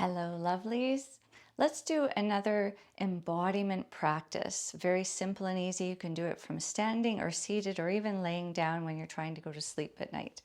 Hello, lovelies. Let's do another embodiment practice. Very simple and easy. You can do it from standing or seated or even laying down when you're trying to go to sleep at night.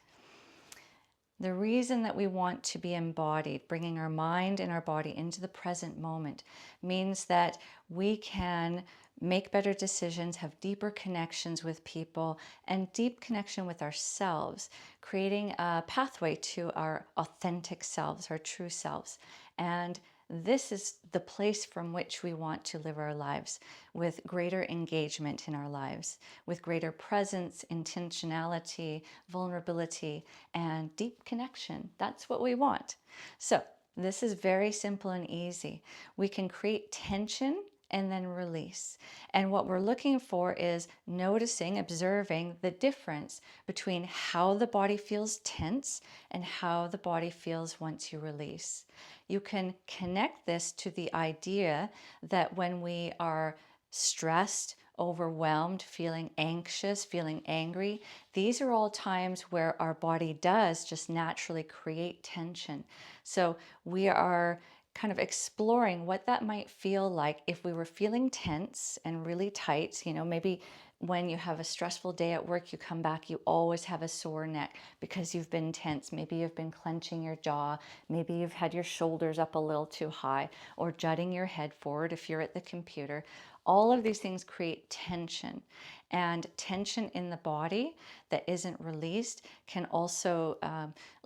The reason that we want to be embodied, bringing our mind and our body into the present moment, means that we can make better decisions, have deeper connections with people, and deep connection with ourselves, creating a pathway to our authentic selves, our true selves. And this is the place from which we want to live our lives, with greater engagement in our lives, with greater presence, intentionality, vulnerability, and deep connection. That's what we want. So this is very simple and easy. We can create tension and then release. And what we're looking for is noticing, observing the difference between how the body feels tense and how the body feels once you release. You can connect this to the idea that when we are stressed, overwhelmed, feeling anxious, feeling angry, these are all times where our body does just naturally create tension. So we are kind of exploring what that might feel like if we were feeling tense and really tight. Maybe when you have a stressful day at work, you come back, you always have a sore neck because you've been tense. Maybe you've been clenching your jaw. Maybe you've had your shoulders up a little too high or jutting your head forward if you're at the computer. All of these things create tension, and tension in the body that isn't released can also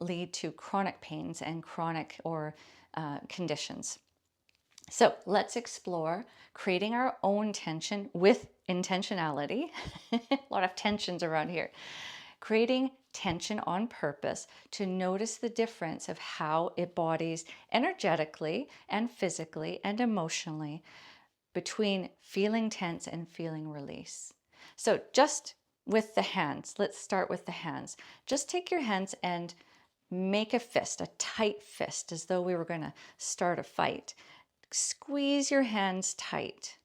lead to chronic pains and chronic or conditions. So let's explore creating our own tension with intentionality. A lot of tensions around here. Creating tension on purpose to notice the difference of how it bodies energetically and physically and emotionally between feeling tense and feeling release. So just with the hands, let's start with the hands. Just take your hands and make a fist, a tight fist, as though we were going to start a fight. Squeeze your hands tight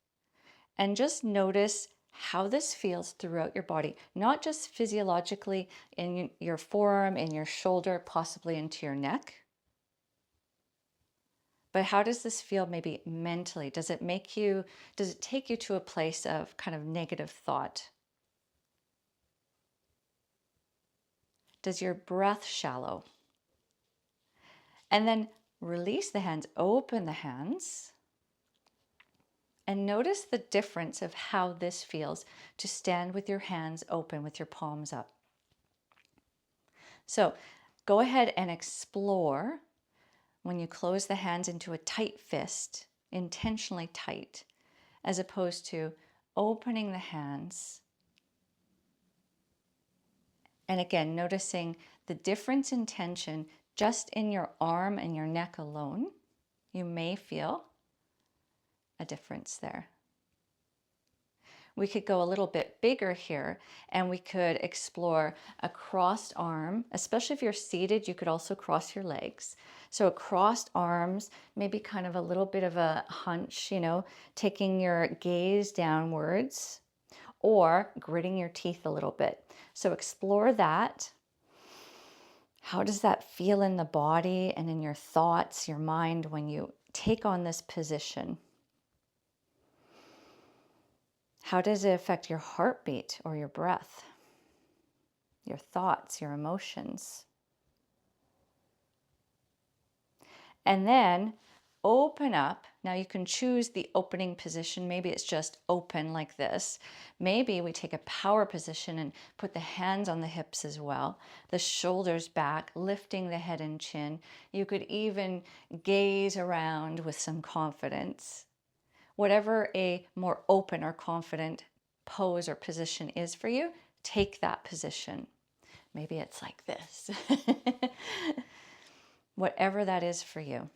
and just notice how this feels throughout your body, not just physiologically in your forearm, in your shoulder, possibly into your neck, but how does this feel maybe mentally? Does it take you to a place of kind of negative thought? Does your breath shallow? And then release the hands, open the hands, and notice the difference of how this feels to stand with your hands open, with your palms up. So go ahead and explore when you close the hands into a tight fist, intentionally tight, as opposed to opening the hands. And again, noticing the difference in tension just in your arm and your neck alone. You may feel a difference there. We could go a little bit bigger here and we could explore a crossed arm, especially if you're seated, you could also cross your legs. So crossed arms, maybe kind of a little bit of a hunch, taking your gaze downwards or gritting your teeth a little bit. So explore that. How does that feel in the body and in your thoughts, your mind when you take on this position? How does it affect your heartbeat or your breath, your thoughts, your emotions? And then open up. Now you can choose the opening position. Maybe it's just open like this. Maybe we take a power position and put the hands on the hips as well, the shoulders back, lifting the head and chin. You could even gaze around with some confidence. Whatever a more open or confident pose or position is for you, take that position. Maybe it's like this. Whatever that is for you.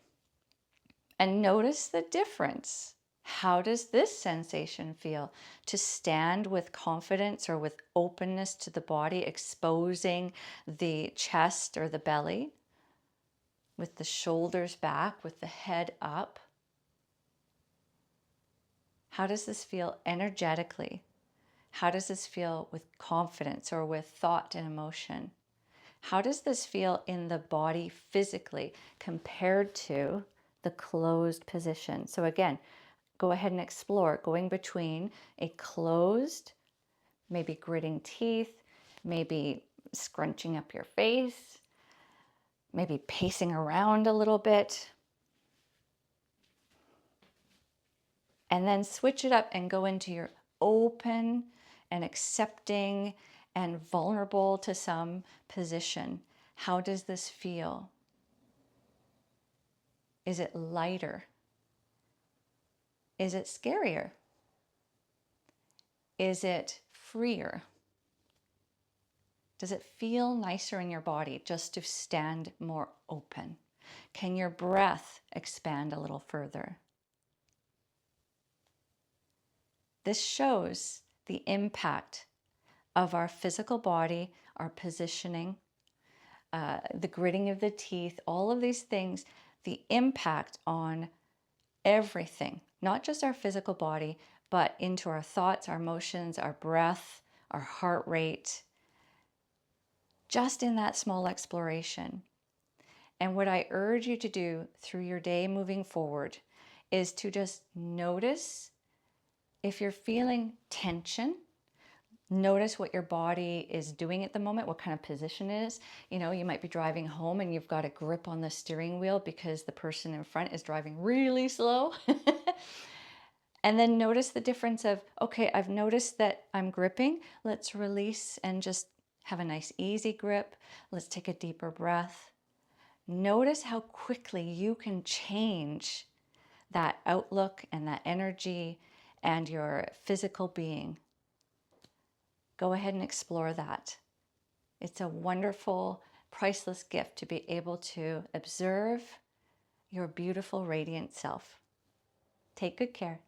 And notice the difference. How does this sensation feel to stand with confidence or with openness to the body, exposing the chest or the belly, with the shoulders back, with the head up? How does this feel energetically? How does this feel with confidence or with thought and emotion? How does this feel in the body physically compared to the closed position. So again, go ahead and explore going between a closed, maybe gritting teeth, maybe scrunching up your face, maybe pacing around a little bit, and then switch it up and go into your open and accepting and vulnerable to some position. How does this feel? Is it lighter? Is it scarier? Is it freer? Does it feel nicer in your body just to stand more open? Can your breath expand a little further? This shows the impact of our physical body, our positioning, the gritting of the teeth, all of these things, the impact on everything, not just our physical body, but into our thoughts, our emotions, our breath, our heart rate, just in that small exploration. And what I urge you to do through your day moving forward is to just notice if you're feeling tension. Notice what your body is doing at the moment, what kind of position it is. You know, you might be driving home and you've got a grip on the steering wheel because the person in front is driving really slow. And then notice the difference of, okay, I've noticed that I'm gripping. Let's release and just have a nice easy grip. Let's take a deeper breath. Notice how quickly you can change that outlook and that energy and your physical being. Go ahead and explore that. It's a wonderful, priceless gift to be able to observe your beautiful, radiant self. Take good care.